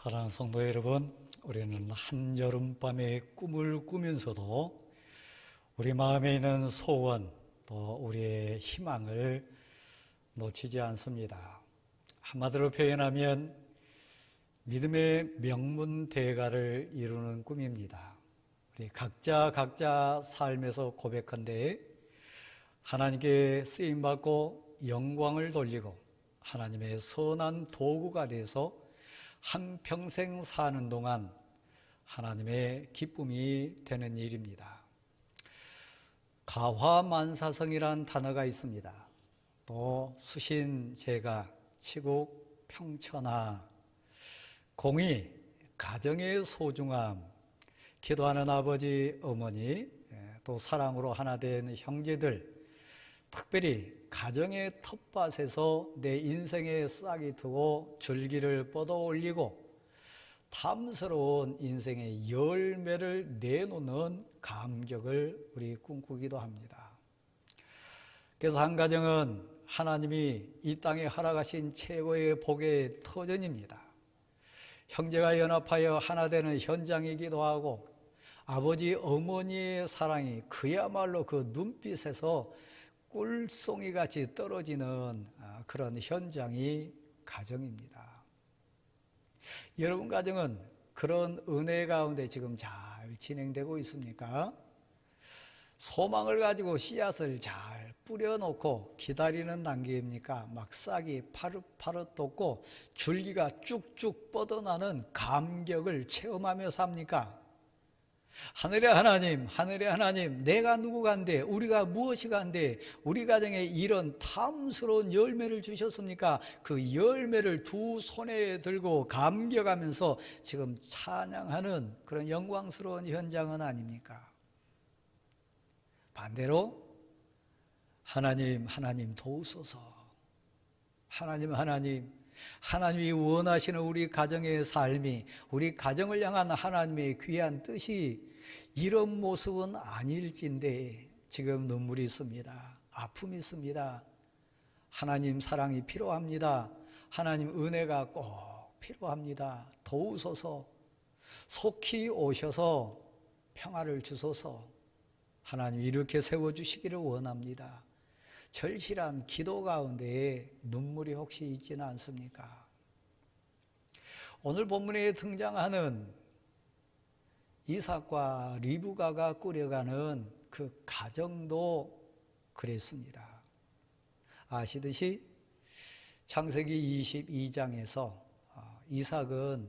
사랑하는 성도 여러분, 우리는 한여름밤의 꿈을 꾸면서도 우리 마음에 있는 소원 또 우리의 희망을 놓치지 않습니다. 한마디로 표현하면 믿음의 명문대가를 이루는 꿈입니다. 우리 각자 삶에서 고백한데 하나님께 쓰임받고 영광을 돌리고 하나님의 선한 도구가 돼서 한평생 사는 동안 하나님의 기쁨이 되는 일입니다. 가화만사성이란 단어가 있습니다. 또 수신제가, 치국, 평천하, 공의, 가정의 소중함, 기도하는 아버지, 어머니, 또 사랑으로 하나 된 형제들, 특별히 가정의 텃밭에서 내 인생의 싹이 트고 줄기를 뻗어 올리고 탐스러운 인생의 열매를 내놓는 감격을 우리 꿈꾸기도 합니다. 그래서 한 가정은 하나님이 이 땅에 허락하신 최고의 복의 터전입니다. 형제가 연합하여 하나 되는 현장이기도 하고 아버지 어머니의 사랑이 그야말로 그 눈빛에서 꿀송이같이 떨어지는 그런 현장이 가정입니다. 여러분 가정은 그런 은혜 가운데 지금 잘 진행되고 있습니까? 소망을 가지고 씨앗을 잘 뿌려놓고 기다리는 단계입니까? 막 싹이 파릇파릇 돋고 줄기가 쭉쭉 뻗어나는 감격을 체험하며 삽니까? 하늘의 하나님, 내가 누구간데, 우리가 무엇이 간데, 우리 가정에 이런 탐스러운 열매를 주셨습니까? 그 열매를 두 손에 들고 감격하면서 지금 찬양하는 그런 영광스러운 현장은 아닙니까? 반대로, 하나님 도우소서. 하나님이 원하시는 우리 가정의 삶이, 우리 가정을 향한 하나님의 귀한 뜻이 이런 모습은 아닐진데 지금 눈물이 있습니다. 아픔이 있습니다. 하나님 사랑이 필요합니다. 하나님 은혜가 꼭 필요합니다. 도우소서. 속히 오셔서 평화를 주소서. 하나님 이렇게 세워주시기를 원합니다. 절실한 기도 가운데 눈물이 혹시 있지는 않습니까? 오늘 본문에 등장하는 이삭과 리브가가 꾸려가는 그 가정도 그랬습니다. 아시듯이 창세기 22장에서 이삭은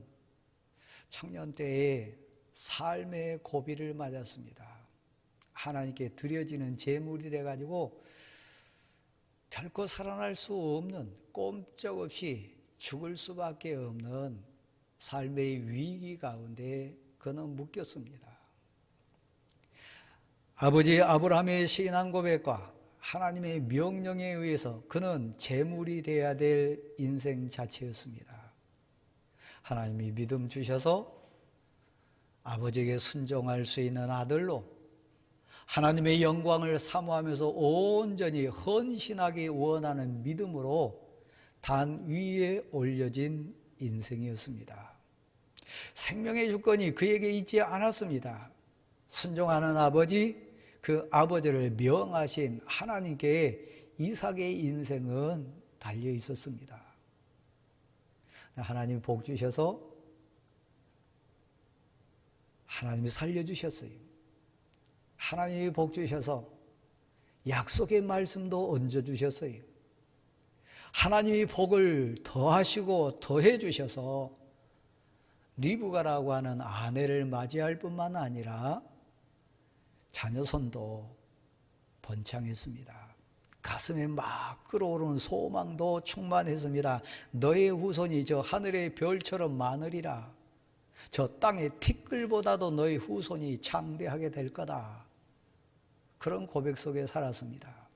청년 때에 삶의 고비를 맞았습니다. 하나님께 드려지는 제물이 돼가지고 결코 살아날 수 없는, 꼼짝없이 죽을 수밖에 없는 삶의 위기 가운데 그는 묶였습니다. 아버지 아브라함의 신앙 고백과 하나님의 명령에 의해서 그는 제물이 되어야 될 인생 자체였습니다. 하나님이 믿음 주셔서 아버지에게 순종할 수 있는 아들로 하나님의 영광을 사모하면서 온전히 헌신하기 원하는 믿음으로 단 위에 올려진 인생이었습니다. 생명의 주권이 그에게 있지 않았습니다. 순종하는 아버지, 그 아버지를 명하신 하나님께 이삭의 인생은 달려 있었습니다. 하나님이 복 주셔서 하나님이 살려주셨어요. 하나님이 복 주셔서 약속의 말씀도 얹어주셨어요. 하나님이 복을 더하시고 더해 주셔서 리브가라고 하는 아내를 맞이할 뿐만 아니라 자녀손도 번창했습니다. 가슴에 막 끓어오르는 소망도 충만했습니다. 너의 후손이 저 하늘의 별처럼 많으리라. 저 땅의 티끌보다도 너의 후손이 창대하게 될 거다. 그런 고백 속에 살았습니다.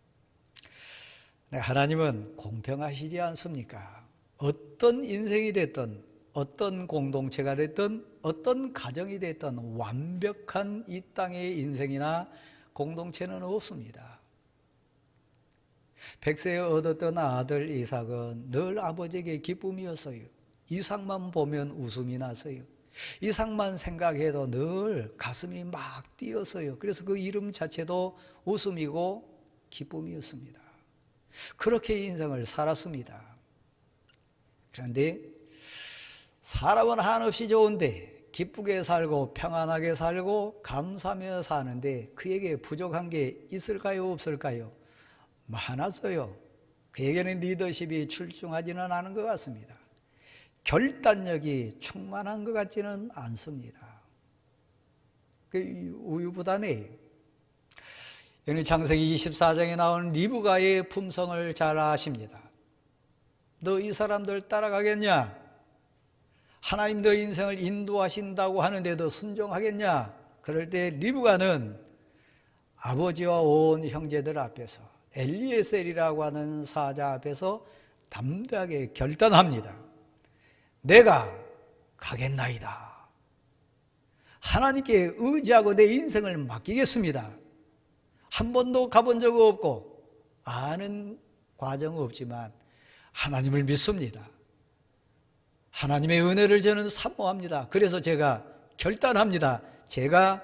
하나님은 공평하시지 않습니까? 어떤 인생이 됐든, 어떤 공동체가 됐든, 어떤 가정이 됐든 완벽한 이 땅의 인생이나 공동체는 없습니다. 100세에 얻었던 아들 이삭은 늘 아버지에게 기쁨이었어요. 이상만 보면 웃음이 나서요. 이상만 생각해도 늘 가슴이 막 뛰어서요. 그래서 그 이름 자체도 웃음이고 기쁨이었습니다. 그렇게 인생을 살았습니다. 그런데 사람은 한없이 좋은데 기쁘게 살고 평안하게 살고 감사하며 사는데 그에게 부족한 게 있을까요? 없을까요? 많았어요. 그에게는 리더십이 출중하지는 않은 것 같습니다. 결단력이 충만한 것 같지는 않습니다. 그 우유부단해요. 여기 창세기 24장에 나오는 리브가의 품성을 잘 아십니다. 너 이 사람들 따라가겠냐? 하나님 너 인생을 인도하신다고 하는데도 순종하겠냐? 그럴 때 리브가는 아버지와 온 형제들 앞에서 엘리에셀이라고 하는 사자 앞에서 담대하게 결단합니다. 내가 가겠나이다. 하나님께 의지하고 내 인생을 맡기겠습니다. 한 번도 가본 적 없고 아는 과정 없지만 하나님을 믿습니다. 하나님의 은혜를 저는 사모합니다. 그래서 제가 결단합니다. 제가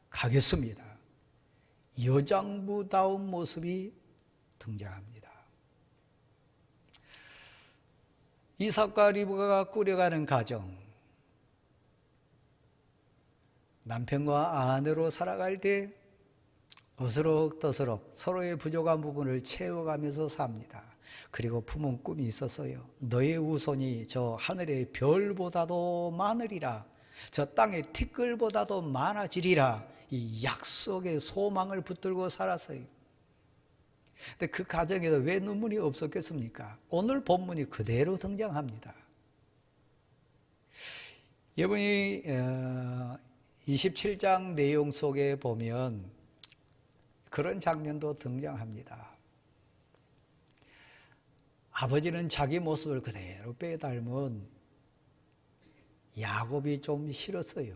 가겠습니다. 여장부다운 모습이 등장합니다. 이삭과 리브가가 꾸려가는 가정, 남편과 아내로 살아갈 때 어스럭떠스럭 서로의 부족한 부분을 채워가면서 삽니다. 그리고 품은 꿈이 있었어요. 너의 후손이 저 하늘의 별보다도 많으리라. 저 땅의 티끌보다도 많아지리라. 이 약속의 소망을 붙들고 살았어요. 근데 그 가정에도 왜 눈물이 없었겠습니까? 오늘 본문이 그대로 등장합니다. 여러분이 27장 내용 속에 보면 그런 장면도 등장합니다. 아버지는 자기 모습을 그대로 빼닮은 야곱이 좀 싫었어요.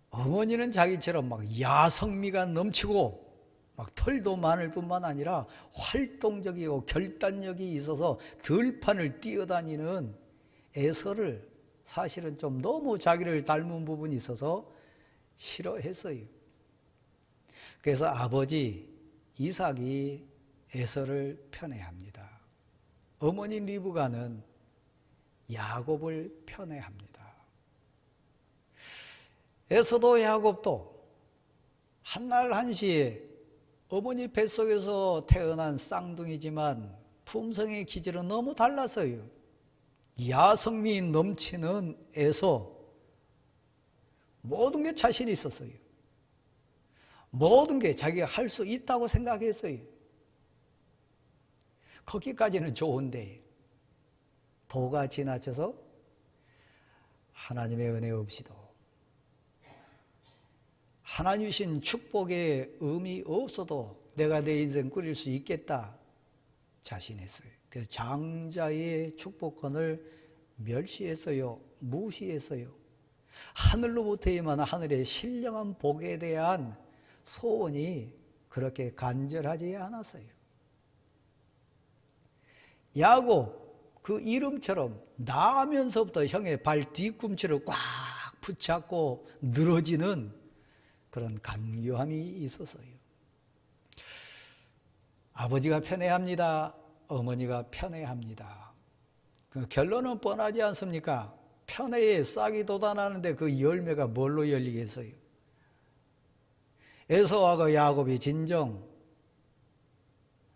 어머니는 자기처럼 막 야성미가 넘치고 막 털도 많을 뿐만 아니라 활동적이고 결단력이 있어서 들판을 뛰어다니는 에서를 사실은 좀 너무 자기를 닮은 부분이 있어서 싫어했어요. 그래서 아버지 이삭이 에서를 편애합니다. 어머니 리브가는 야곱을 편애합니다. 에서도 야곱도 한날 한시에 어머니 뱃속에서 태어난 쌍둥이지만 품성의 기질은 너무 달랐어요. 야성미 넘치는 에서 모든 게 자신이 있었어요. 모든 게 자기가 할 수 있다고 생각했어요. 거기까지는 좋은데 도가 지나쳐서 하나님의 은혜 없이도 하나님 주신 축복의 의미 없어도 내가 내 인생 꾸릴 수 있겠다 자신했어요. 그래서 장자의 축복권을 멸시했어요. 무시했어요. 하늘로부터 임한 하늘의 신령한 복에 대한 소원이 그렇게 간절하지 않았어요. 야곱 그 이름처럼 나면서부터 형의 발 뒤꿈치를 꽉 붙잡고 늘어지는 그런 간교함이 있었어요. 아버지가 편애합니다. 어머니가 편애합니다. 그 결론은 뻔하지 않습니까? 편애에 싹이 돋아나는데 그 열매가 뭘로 열리겠어요? 에서와 야곱이 진정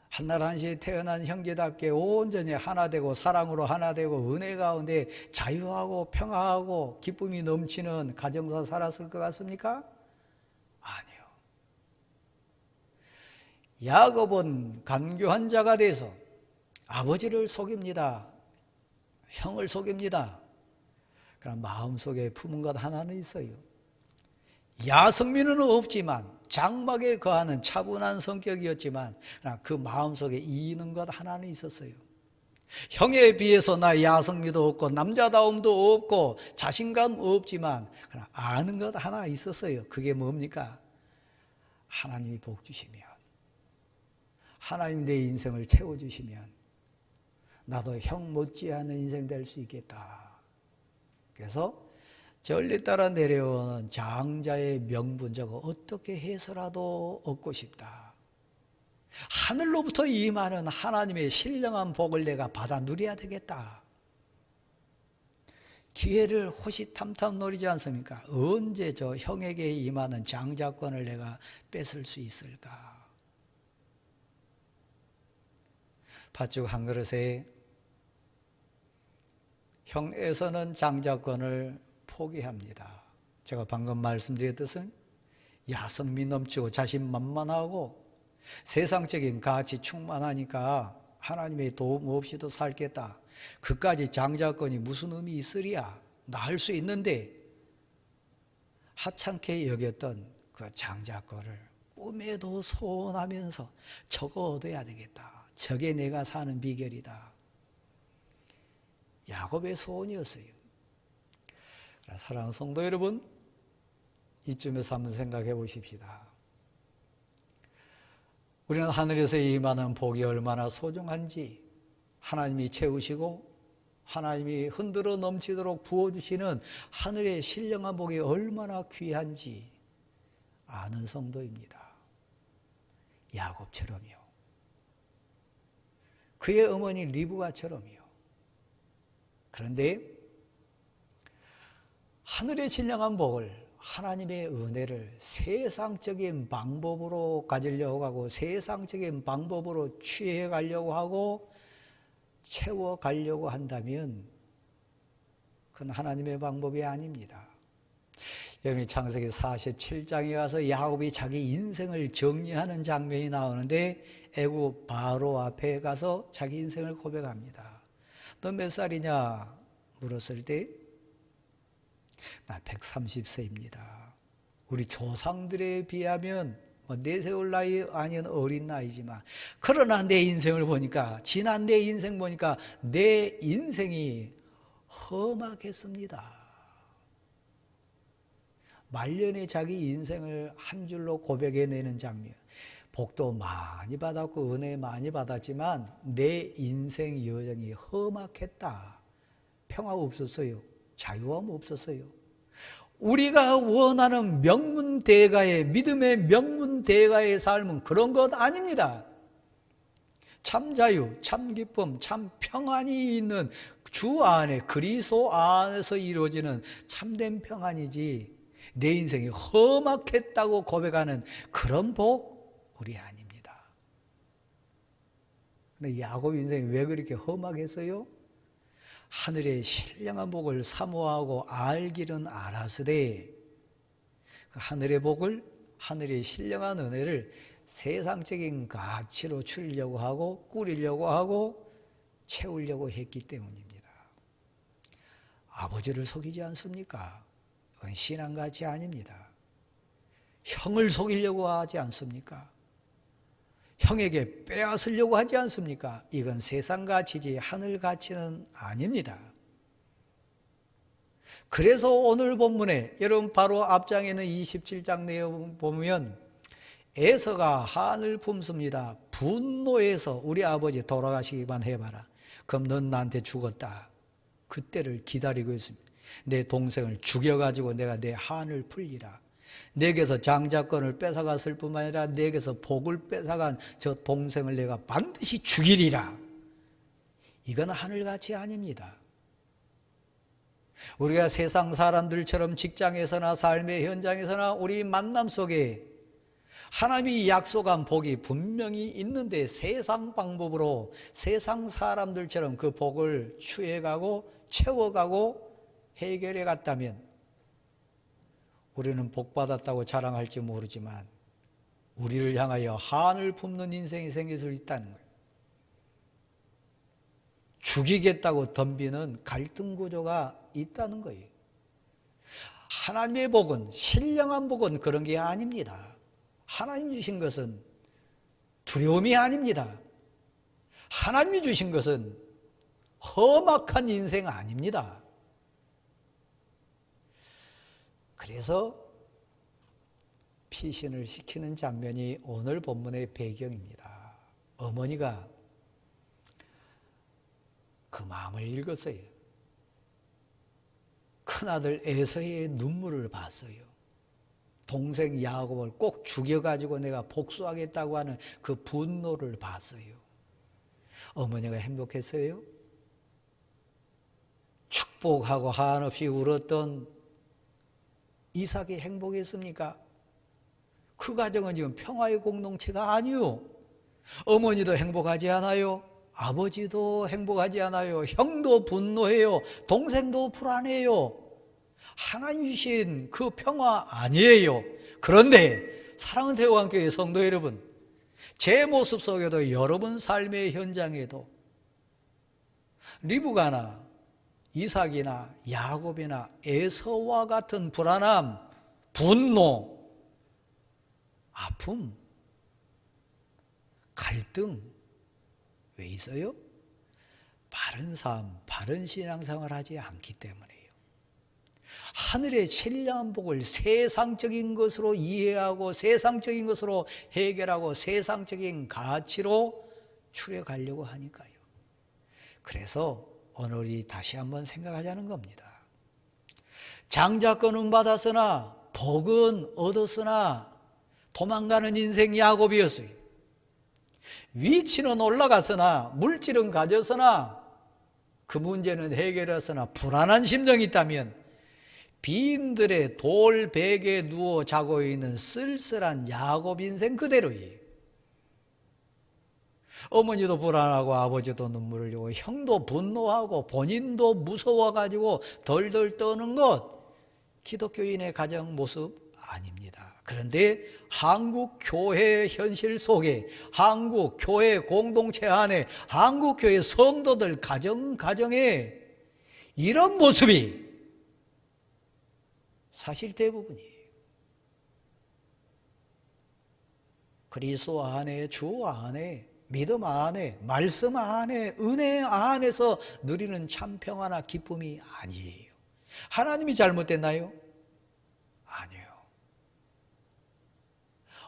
한날 한시에 태어난 형제답게 온전히 하나 되고 사랑으로 하나 되고 은혜 가운데 자유하고 평화하고 기쁨이 넘치는 가정사 살았을 것 같습니까? 아니요. 야곱은 간교한 자가 돼서 아버지를 속입니다. 형을 속입니다. 그럼 마음속에 품은 것 하나는 있어요. 야성미는 없지만 장막에 거하는 차분한 성격이었지만 그 마음속에 이는 것 하나는 있었어요. 형에 비해서 나 야성미도 없고 남자다움도 없고 자신감 없지만 아는 것 하나 있었어요. 그게 뭡니까? 하나님이 복 주시면, 하나님 내 인생을 채워주시면 나도 형 못지않은 인생 될 수 있겠다. 그래서 전리 따라 내려오는 장자의 명분 저거 어떻게 해서라도 얻고 싶다. 하늘로부터 임하는 하나님의 신령한 복을 내가 받아 누려야 되겠다. 기회를 호시탐탐 노리지 않습니까? 언제 저 형에게 임하는 장자권을 내가 뺏을 수 있을까? 팥죽 한 그릇에 형에서는 장자권을 포기합니다. 제가 방금 말씀드린 뜻은 야성미 넘치고 자신만만하고 세상적인 가치 충만하니까 하나님의 도움 없이도 살겠다. 그까지 장자권이 무슨 의미 있으랴? 나 할 수 있는데 하찮게 여겼던 그 장자권을 꿈에도 소원하면서 저거 얻어야 되겠다. 저게 내가 사는 비결이다. 야곱의 소원이었어요. 사랑하는 성도 여러분, 이쯤에서 한번 생각해 보십시다. 우리는 하늘에서 임하는 복이 얼마나 소중한지, 하나님이 채우시고 하나님이 흔들어 넘치도록 부어주시는 하늘의 신령한 복이 얼마나 귀한지 아는 성도입니다. 야곱처럼요. 그의 어머니 리브가처럼요. 그런데 하늘의 신령한 복을, 하나님의 은혜를 세상적인 방법으로 가지려고 하고 세상적인 방법으로 취해 가려고 하고 채워 가려고 한다면 그건 하나님의 방법이 아닙니다. 여러분이 창세기 47장에 가서 야곱이 자기 인생을 정리하는 장면이 나오는데 애굽 바로 앞에 가서 자기 인생을 고백합니다. 너 몇 살이냐 물었을 때 나 130세입니다. 우리 조상들에 비하면 내세울 나이 아닌 어린 나이지만 그러나 내 인생을 보니까 지난 내 인생 보니까 내 인생이 험악했습니다. 말년에 자기 인생을 한 줄로 고백해내는 장면. 복도 많이 받았고 은혜 많이 받았지만 내 인생 여정이 험악했다. 평화 없었어요. 자유함 없었어요. 우리가 원하는 명문대가의 믿음의 명문대가의 삶은 그런 것 아닙니다. 참 자유, 참 기쁨, 참 평안이 있는 주 안에 그리스도 안에서 이루어지는 참된 평안이지 내 인생이 험악했다고 고백하는 그런 복 우리 아닙니다. 근데 야곱 인생이 왜 그렇게 험악했어요? 하늘의 신령한 복을 사모하고 알기는 알았으되 그 하늘의 복을, 하늘의 신령한 은혜를 세상적인 가치로 추리려고 하고 꾸리려고 하고 채우려고 했기 때문입니다. 아버지를 속이지 않습니까? 그건 신앙가치 아닙니다. 형을 속이려고 하지 않습니까? 형에게 빼앗으려고 하지 않습니까? 이건 세상 가치지 하늘 가치는 아닙니다. 그래서 오늘 본문에 여러분 바로 앞장에는 27장 내용 보면 에서가 한을 품습니다. 분노해서 우리 아버지 돌아가시기만 해봐라. 그럼 넌 나한테 죽었다. 그때를 기다리고 있습니다. 내 동생을 죽여가지고 내가 내 한을 풀리라. 내게서 장자권을 뺏어갔을 뿐만 아니라 내게서 복을 뺏어간 저 동생을 내가 반드시 죽이리라. 이건 하늘가치 아닙니다. 우리가 세상 사람들처럼 직장에서나 삶의 현장에서나 우리 만남 속에 하나님이 약속한 복이 분명히 있는데 세상 방법으로 세상 사람들처럼 그 복을 취해가고 채워가고 해결해 갔다면 우리는 복받았다고 자랑할지 모르지만 우리를 향하여 한을 품는 인생이 생길 수 있다는 거예요. 죽이겠다고 덤비는 갈등 구조가 있다는 거예요. 하나님의 복은, 신령한 복은 그런 게 아닙니다. 하나님 주신 것은 두려움이 아닙니다. 하나님이 주신 것은 험악한 인생 아닙니다. 그래서 피신을 시키는 장면이 오늘 본문의 배경입니다. 어머니가 그 마음을 읽었어요. 큰아들 에서의 눈물을 봤어요. 동생 야곱을 꼭 죽여가지고 내가 복수하겠다고 하는 그 분노를 봤어요. 어머니가 행복했어요? 축복하고 한없이 울었던 이삭이 행복했습니까? 그 가정은 지금 평화의 공동체가 아니요. 어머니도 행복하지 않아요. 아버지도 행복하지 않아요. 형도 분노해요. 동생도 불안해요. 하나님 주신 그 평화 아니에요. 그런데 사랑하는 대우한교회 성도 여러분, 제 모습 속에도 여러분 삶의 현장에도 리브가나 이삭이나 야곱이나 에서와 같은 불안함, 분노, 아픔, 갈등 왜 있어요? 바른 삶, 바른 신앙생활 하지 않기 때문이에요. 하늘의 신령한 복을 세상적인 것으로 이해하고 세상적인 것으로 해결하고 세상적인 가치로 추려가려고 하니까요. 그래서 오늘 우리 다시 한번 생각하자는 겁니다. 장자권은 받았으나 복은 얻었으나 도망가는 인생 야곱이었어요. 위치는 올라갔으나 물질은 가졌으나 그 문제는 해결했으나 불안한 심정이 있다면 빈들의 돌베개에 누워 자고 있는 쓸쓸한 야곱 인생 그대로예요. 어머니도 불안하고 아버지도 눈물을 흘리고 형도 분노하고 본인도 무서워가지고 덜덜 떠는 것 기독교인의 가정 모습 아닙니다. 그런데 한국 교회 현실 속에 한국 교회 공동체 안에 한국 교회 성도들 가정에 이런 모습이 사실 대부분이에요. 그리스도 안에 주 안에 믿음 안에 말씀 안에 은혜 안에서 누리는 참 평화나 기쁨이 아니에요. 하나님이 잘못됐나요? 아니에요.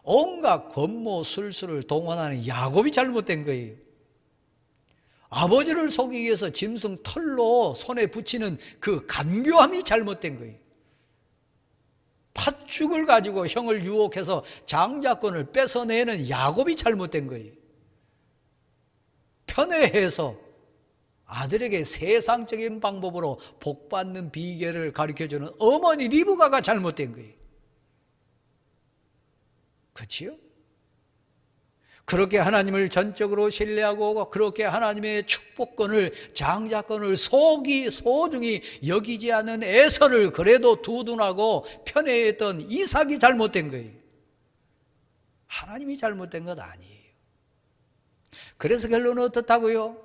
온갖 권모 술수를 동원하는 야곱이 잘못된 거예요. 아버지를 속이기 위해서 짐승 털로 손에 붙이는 그 간교함이 잘못된 거예요. 팥죽을 가지고 형을 유혹해서 장자권을 뺏어내는 야곱이 잘못된 거예요. 편애해서 아들에게 세상적인 방법으로 복받는 비결을 가르쳐주는 어머니 리브가가 잘못된 거예요. 그렇지요? 그렇게 하나님을 전적으로 신뢰하고 그렇게 하나님의 축복권을 장자권을 소중히 여기지 않는 에서를 그래도 두둔하고 편애했던 이삭이 잘못된 거예요. 하나님이 잘못된 것 아니에요. 그래서 결론은 어떻다고요?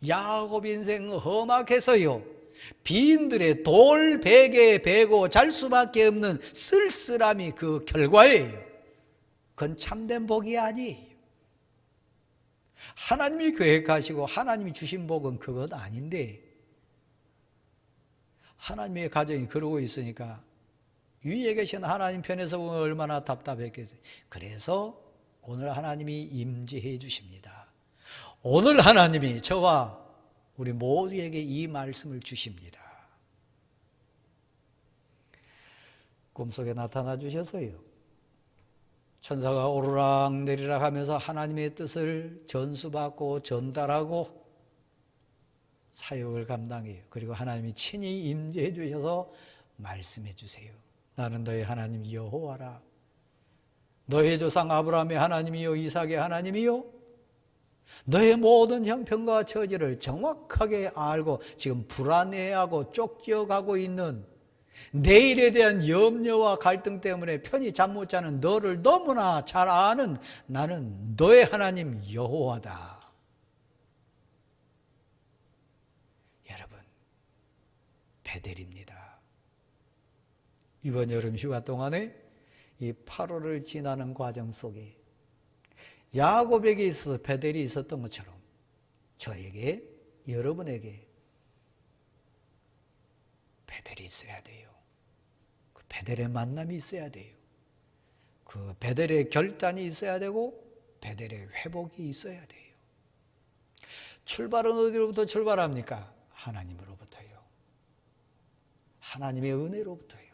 야곱 인생 험악해서요 빈들의 돌베개에 베고 잘 수밖에 없는 쓸쓸함이 그 결과예요. 그건 참된 복이 아니에요. 하나님이 계획하시고 하나님이 주신 복은 그것 아닌데 하나님의 가정이 그러고 있으니까 위에 계신 하나님 편에서 보면 얼마나 답답했겠어요. 그래서 오늘 하나님이 임재해 주십니다. 오늘 하나님이 저와 우리 모두에게 이 말씀을 주십니다. 꿈속에 나타나 주셔서요 천사가 오르락 내리락 하면서 하나님의 뜻을 전수받고 전달하고 사역을 감당해요. 그리고 하나님이 친히 임재해 주셔서 말씀해 주세요. 나는 너의 하나님 여호와라. 너의 조상 아브라함의 하나님이요 이삭의 하나님이요 너의 모든 형편과 처지를 정확하게 알고 지금 불안해하고 쫓겨가고 있는 내일에 대한 염려와 갈등 때문에 편히 잠 못 자는 너를 너무나 잘 아는 나는 너의 하나님 여호와다. 여러분, 베델입니다. 이번 여름 휴가 동안에 이 8월을 지나는 과정 속에 야곱에게 있어서 베델이 있었던 것처럼 저에게, 여러분에게 베델이 있어야 돼요. 그 베델의 만남이 있어야 돼요. 그 베델의 결단이 있어야 되고 베델의 회복이 있어야 돼요. 출발은 어디로부터 출발합니까? 하나님으로부터요. 하나님의 은혜로부터요.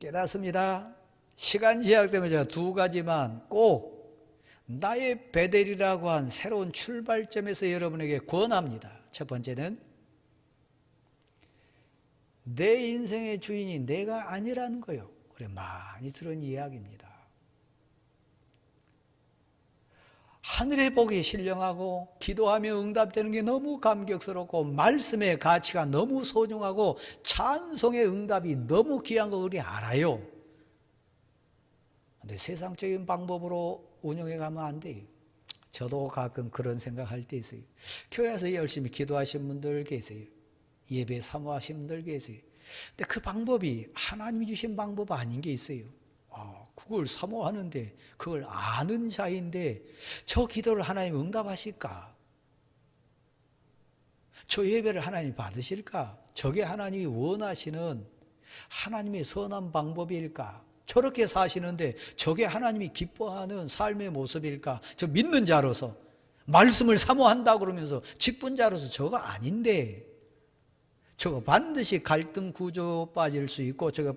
깨닫습니다. 시간 제약 때문에 제가 두 가지만 꼭 나의 베델이라고 한 새로운 출발점에서 여러분에게 권합니다. 첫 번째는 내 인생의 주인이 내가 아니라는 거요. 우리 많이 들은 이야기입니다. 하늘의 복이 신령하고 기도하며 응답되는 게 너무 감격스럽고 말씀의 가치가 너무 소중하고 찬송의 응답이 너무 귀한 거 우리 알아요. 근데 세상적인 방법으로 운영해 가면 안 돼요. 저도 가끔 그런 생각할 때 있어요. 교회에서 열심히 기도하신 분들 계세요. 예배 사모하신 분들 계세요. 근데 그 방법이 하나님이 주신 방법 아닌 게 있어요. 그걸 사모하는데 그걸 아는 자인데 저 기도를 하나님 응답하실까? 저 예배를 하나님 받으실까? 저게 하나님이 원하시는 하나님의 선한 방법일까? 저렇게 사시는데 저게 하나님이 기뻐하는 삶의 모습일까? 저 믿는 자로서 말씀을 사모한다 그러면서 직분자로서 저거 아닌데 저거 반드시 갈등 구조 빠질 수 있고 저거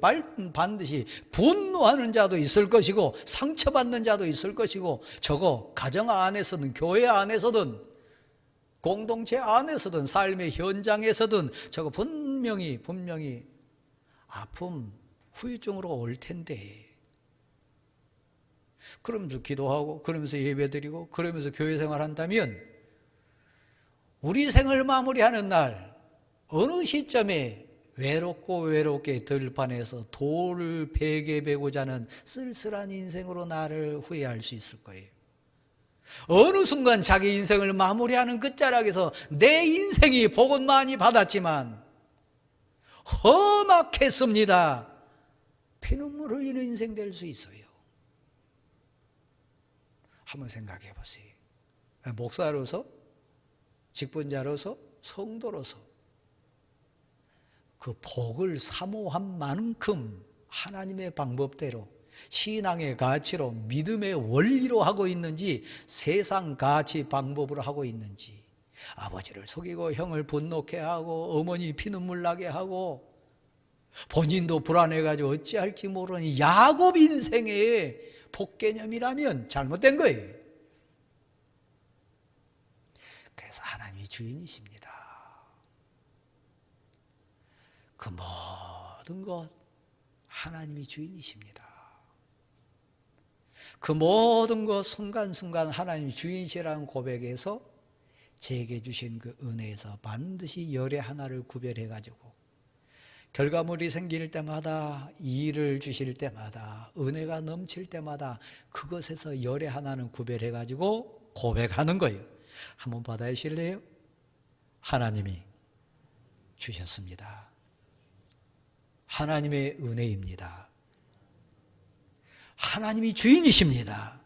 반드시 분노하는 자도 있을 것이고 상처받는 자도 있을 것이고 저거 가정 안에서든 교회 안에서든 공동체 안에서든 삶의 현장에서든 저거 분명히 아픔, 후유증으로 올 텐데 그러면서 기도하고 그러면서 예배드리고 그러면서 교회 생활한다면 우리 생을 마무리하는 날 어느 시점에 외롭게 들판에서 돌을 베게 베고자 하는 쓸쓸한 인생으로 나를 후회할 수 있을 거예요. 어느 순간 자기 인생을 마무리하는 끝자락에서 내 인생이 복은 많이 받았지만 험악했습니다. 피눈물 흘리는 인생 될 수 있어요. 한번 생각해 보세요. 목사로서, 직분자로서, 성도로서 그 복을 사모한 만큼 하나님의 방법대로 신앙의 가치로 믿음의 원리로 하고 있는지 세상 가치 방법으로 하고 있는지 아버지를 속이고 형을 분노케 하고 어머니 피눈물 나게 하고 본인도 불안해가지고 어찌할지 모르는 야곱 인생의 복개념이라면 잘못된 거예요. 그래서 하나님이 주인이십니다. 그 모든 것 하나님이 주인이십니다. 그 모든 것 순간순간 하나님이 주인이시라는 고백에서 제게 주신 그 은혜에서 반드시 열의 하나를 구별해 가지고 결과물이 생길 때마다 일을 주실 때마다 은혜가 넘칠 때마다 그것에서 열의 하나는 구별해 가지고 고백하는 거예요. 한번 받아주실래요? 하나님이 주셨습니다. 하나님의 은혜입니다. 하나님이 주인이십니다.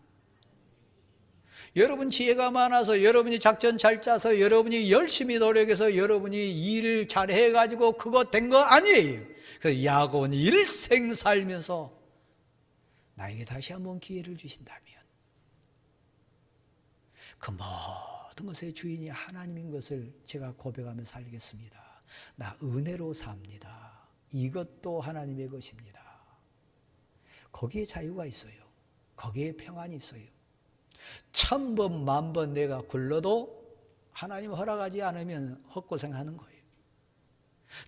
여러분 지혜가 많아서 여러분이 작전 잘 짜서 여러분이 열심히 노력해서 여러분이 일을 잘 해가지고 그거 된 거 아니에요. 그래서 야곱은 일생 살면서 나에게 다시 한번 기회를 주신다면 그 모든 것의 주인이 하나님인 것을 제가 고백하며 살겠습니다. 나 은혜로 삽니다. 이것도 하나님의 것입니다. 거기에 자유가 있어요. 거기에 평안이 있어요. 1000번, 10,000번 내가 굴러도 하나님 허락하지 않으면 헛고생하는 거예요.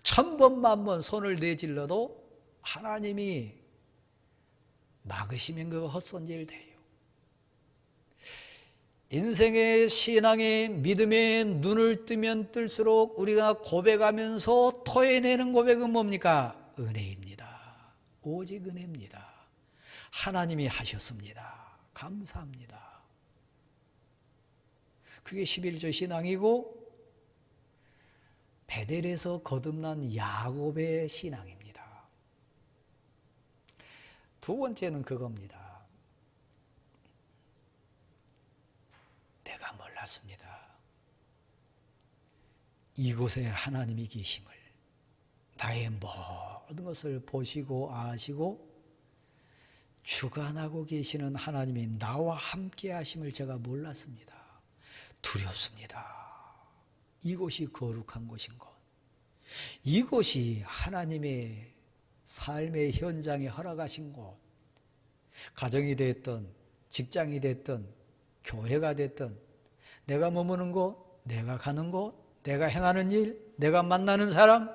1000번, 10,000번 손을 내질러도 하나님이 막으시면 그거 헛손질 돼요. 인생의 신앙의 믿음의 눈을 뜨면 뜰수록 우리가 고백하면서 토해내는 고백은 뭡니까? 은혜입니다. 오직 은혜입니다. 하나님이 하셨습니다. 감사합니다. 그게 11조 신앙이고 베델에서 거듭난 야곱의 신앙입니다. 두 번째는 그겁니다. 내가 몰랐습니다. 이곳에 하나님이 계심을, 나의 모든 것을 보시고 아시고 주관하고 계시는 하나님이 나와 함께 하심을 제가 몰랐습니다. 두렵습니다. 이곳이 거룩한 곳인 것, 이곳이 하나님의 삶의 현장에 허락하신 곳, 가정이 됐든 직장이 됐든 교회가 됐든 내가 머무는 곳, 내가 가는 곳, 내가 행하는 일, 내가 만나는 사람,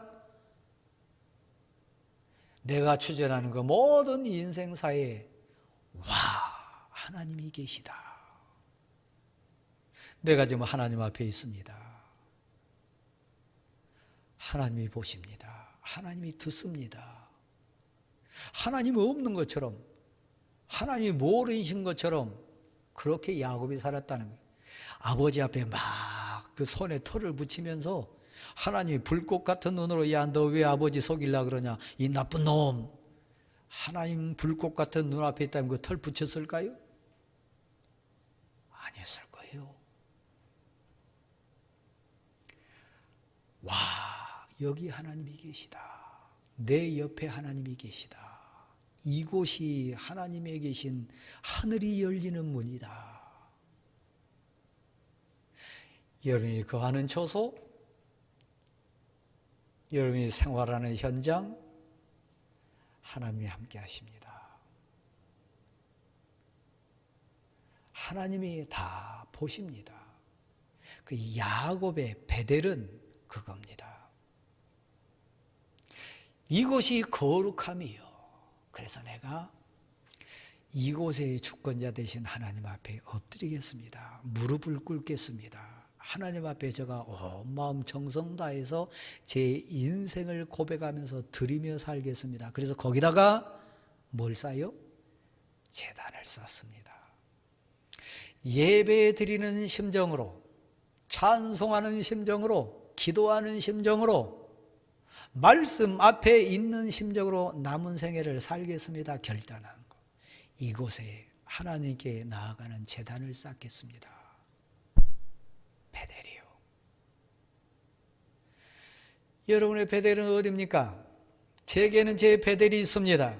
내가 추진하는 그 모든 인생사에 와, 하나님이 계시다. 내가 지금 하나님 앞에 있습니다. 하나님이 보십니다. 하나님이 듣습니다. 하나님이 없는 것처럼, 하나님이 모르신 것처럼 그렇게 야곱이 살았다는 거예요. 아버지 앞에 막 그 손에 털을 붙이면서 하나님이 불꽃 같은 눈으로, 야, 너 왜 아버지 속이려고 그러냐, 이 나쁜 놈. 하나님 불꽃 같은 눈 앞에 있다면 그 털 붙였을까요? 아니었을 거예요. 와, 여기 하나님이 계시다. 내 옆에 하나님이 계시다. 이곳이 하나님의 계신 하늘이 열리는 문이다. 여러분이 거하는 처소, 여러분이 생활하는 현장, 하나님이 함께 하십니다. 하나님이 다 보십니다. 그 야곱의 베델은 그겁니다. 이곳이 거룩함이요. 그래서 내가 이곳의 주권자 되신 하나님 앞에 엎드리겠습니다. 무릎을 꿇겠습니다. 하나님 앞에 제가 온 마음 정성 다해서 제 인생을 고백하면서 드리며 살겠습니다. 그래서 거기다가 뭘 쌓아요? 제단을 쌓습니다. 예배 드리는 심정으로, 찬송하는 심정으로, 기도하는 심정으로, 말씀 앞에 있는 심정으로 남은 생애를 살겠습니다. 결단한 것. 이곳에 하나님께 나아가는 제단을 쌓겠습니다. 베델이요. 여러분의 베델은 어디입니까? 제게는 제 베델이 있습니다.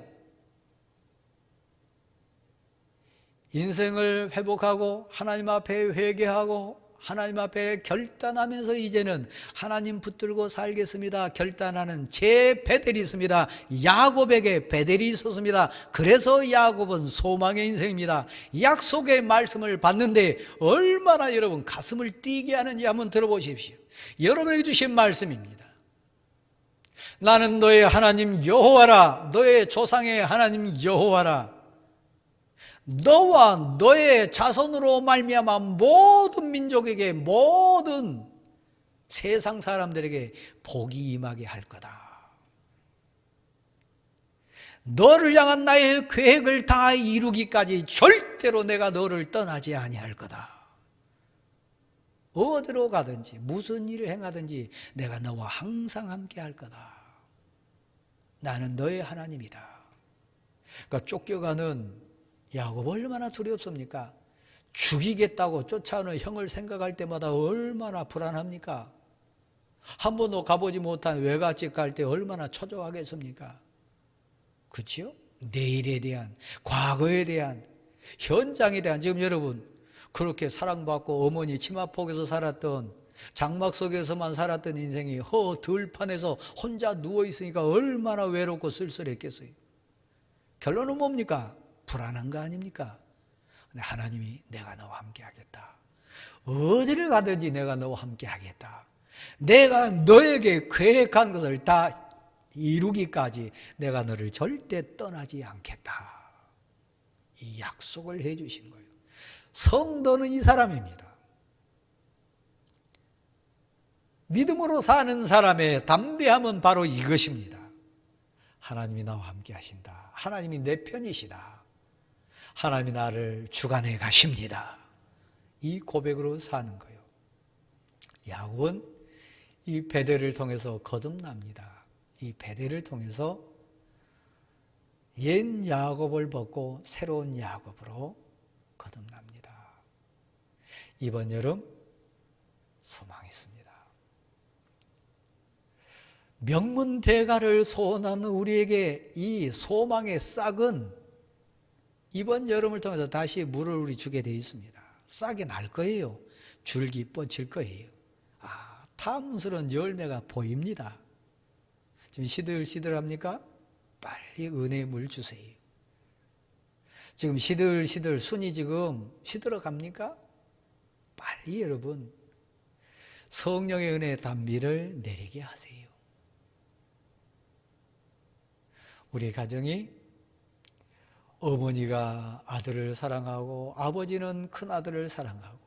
인생을 회복하고 하나님 앞에 회개하고 하나님 앞에 결단하면서 이제는 하나님 붙들고 살겠습니다. 결단하는 제 베델이 있습니다. 야곱에게 베델이 있었습니다. 그래서 야곱은 소망의 인생입니다. 약속의 말씀을 받는데 얼마나 여러분 가슴을 뛰게 하는지 한번 들어보십시오. 여러분에게 주신 말씀입니다. 나는 너의 하나님 여호와라. 너의 조상의 하나님 여호와라. 너와 너의 자손으로 말미암아 모든 민족에게, 모든 세상 사람들에게 복이 임하게 할 거다. 너를 향한 나의 계획을 다 이루기까지 절대로 내가 너를 떠나지 아니할 거다. 어디로 가든지 무슨 일을 행하든지 내가 너와 항상 함께 할 거다. 나는 너의 하나님이다. 그러니까 쫓겨가는 야곱 얼마나 두렵습니까? 죽이겠다고 쫓아오는 형을 생각할 때마다 얼마나 불안합니까? 한 번도 가보지 못한 외갓집 갈 때 얼마나 초조하겠습니까? 그렇죠? 내일에 대한, 과거에 대한, 현장에 대한, 지금 여러분 그렇게 사랑받고 어머니 치마폭에서 살았던, 장막 속에서만 살았던 인생이 들판에서 혼자 누워있으니까 얼마나 외롭고 쓸쓸했겠어요. 결론은 뭡니까? 불안한 거 아닙니까? 근데 하나님이 내가 너와 함께 하겠다. 어디를 가든지 내가 너와 함께 하겠다. 내가 너에게 계획한 것을 다 이루기까지 내가 너를 절대 떠나지 않겠다. 이 약속을 해 주신 거예요. 성도는 이 사람입니다. 믿음으로 사는 사람의 담대함은 바로 이것입니다. 하나님이 나와 함께 하신다. 하나님이 내 편이시다. 하나님이 나를 주관해 가십니다. 이 고백으로 사는 거예요. 야곱은 이 베델을 통해서 거듭납니다. 이 베델을 통해서 옛 야곱을 벗고 새로운 야곱으로 거듭납니다. 이번 여름 소망이 있습니다. 명문대가를 소원하는 우리에게 이 소망의 싹은 이번 여름을 통해서 다시 물을 우리 주게 되어 있습니다. 싹이 날 거예요. 줄기 뻗칠 거예요. 탐스러운 열매가 보입니다. 지금 시들시들합니까? 빨리 은혜의 물 주세요. 지금 시들시들 순이 지금 시들어 갑니까? 빨리 여러분 성령의 은혜의 단비를 내리게 하세요. 우리 가정이 어머니가 아들을 사랑하고 아버지는 큰아들을 사랑하고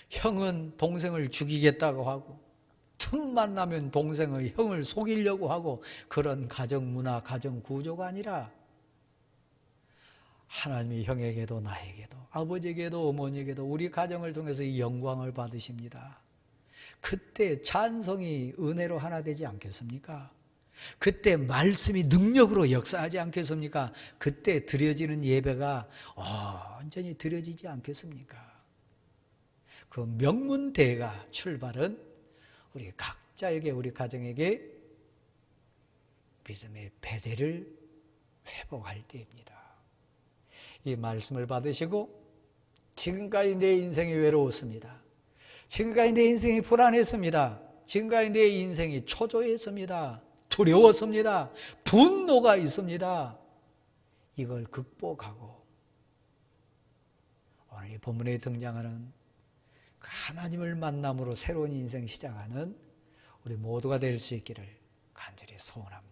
형은 동생을 죽이겠다고 하고 틈만 나면 동생의 형을 속이려고 하고 그런 가정 문화, 가정 구조가 아니라 하나님이 형에게도 나에게도 아버지에게도 어머니에게도 우리 가정을 통해서 이 영광을 받으십니다. 그때 찬송이 은혜로 하나 되지 않겠습니까? 그때 말씀이 능력으로 역사하지 않겠습니까? 그때 드려지는 예배가 완전히 드려지지 않겠습니까? 그 명문대가 출발은 우리 각자에게 우리 가정에게 믿음의 배대를 회복할 때입니다. 이 말씀을 받으시고 지금까지 내 인생이 외로웠습니다. 지금까지 내 인생이 불안했습니다. 지금까지 내 인생이 초조했습니다. 두려웠습니다. 분노가 있습니다. 이걸 극복하고 오늘 이 본문에 등장하는 하나님을 만남으로 새로운 인생 시작하는 우리 모두가 될 수 있기를 간절히 소원합니다.